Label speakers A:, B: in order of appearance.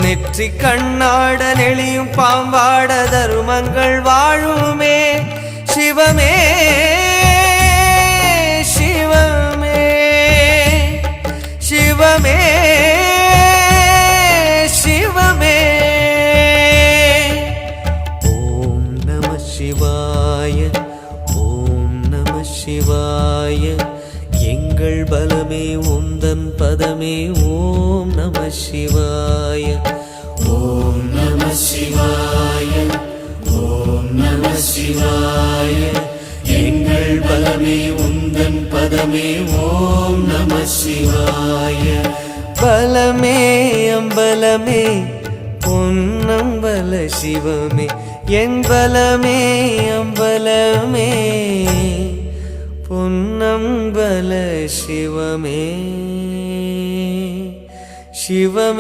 A: நெற்றி கண்ணாட நெளியும் பாம்பாட தருமங்கள் வாழுமே சிவமே சிவமே சிவமே சிவமே. ஓம் நம சிவாய ஓம் நம சிவாய. எங்கள் பலமே உந்தன் பதமே. ஓம் நம சிவாய ஓம் நம சிவாய ஓம் நம சிவாய. எங்கள் பலமே உந்தன் பதமே. ஓம் நம சிவாய. பலமே அம்பலமே பொன்னம்பல சிவமே. என் பலமே அம்பலமே பொன்னம்பல சிவமே சிவமே.